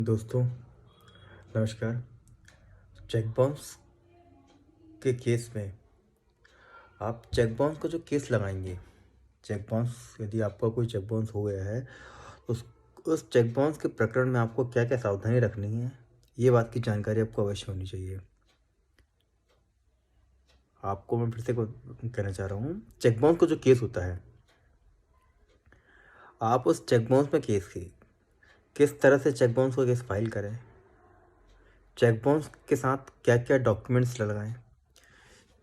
दोस्तों नमस्कार। Cheque bounce के केस में आप चेक बाउंस का जो केस लगाएंगे, चेक बाउंस यदि आपका कोई चेक बाउंस हो गया है उस चेक बाउंस के प्रकरण में आपको क्या क्या सावधानी रखनी है, ये बात की जानकारी आपको अवश्य होनी चाहिए। आपको मैं फिर से कहना चाह रहा हूँ, चेक बाउंस का जो केस होता है, आप उस चेक बाउंस में केस की किस तरह से चेक बाउंस का केस फाइल करें, चेक बाउंस के साथ क्या क्या डॉक्यूमेंट्स लगाएं,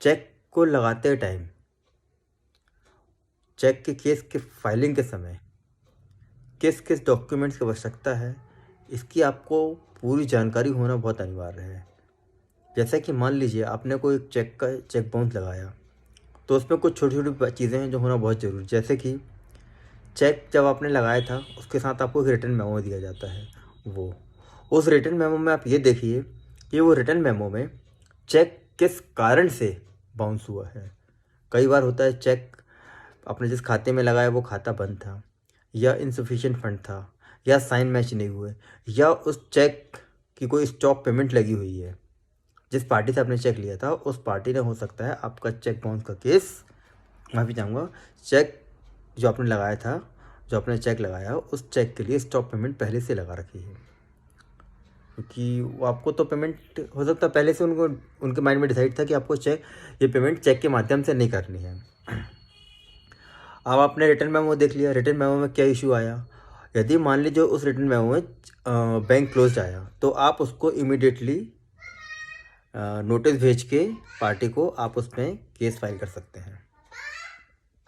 चेक को लगाते टाइम चेक के केस के फाइलिंग के समय किस किस डॉक्यूमेंट्स की आवश्यकता है, इसकी आपको पूरी जानकारी होना बहुत अनिवार्य है। जैसे कि मान लीजिए आपने कोई चेक बाउंस लगाया, तो उसमें कुछ छोटी छोटी चीज़ें हैं जो होना बहुत ज़रूरी। जैसे कि चेक जब आपने लगाया था उसके साथ आपको एक रिटर्न मेमो दिया जाता है। वो उस रिटर्न मेमो में आप ये देखिए कि वो रिटर्न मेमो में चेक किस कारण से बाउंस हुआ है। कई बार होता है चेक आपने जिस खाते में लगाया वो खाता बंद था, या इनसफिशिएंट फंड था, या साइन मैच नहीं हुए, या उस चेक की कोई स्टॉप पेमेंट लगी हुई है। जिस पार्टी से आपने चेक लिया था उस पार्टी ने हो सकता है आपका चेक बाउंस का केस, माफ़ी चाहूँगा, चेक जो आपने लगाया था, जो आपने चेक लगाया उस चेक के लिए स्टॉप पेमेंट पहले से लगा रखी है, क्योंकि वो आपको तो पेमेंट हो सकता है पहले से उनके माइंड में डिसाइड था कि आपको ये पेमेंट चेक के माध्यम से नहीं करनी है। अब आपने रिटर्न मेमो देख लिया, रिटर्न मेमो में क्या इशू आया। यदि मान लीजिए उस रिटर्न मेमो में बैंक क्लोज आया, तो आप उसको इमीडिएटली नोटिस भेज के पार्टी को आप उसमें केस फाइल कर सकते हैं।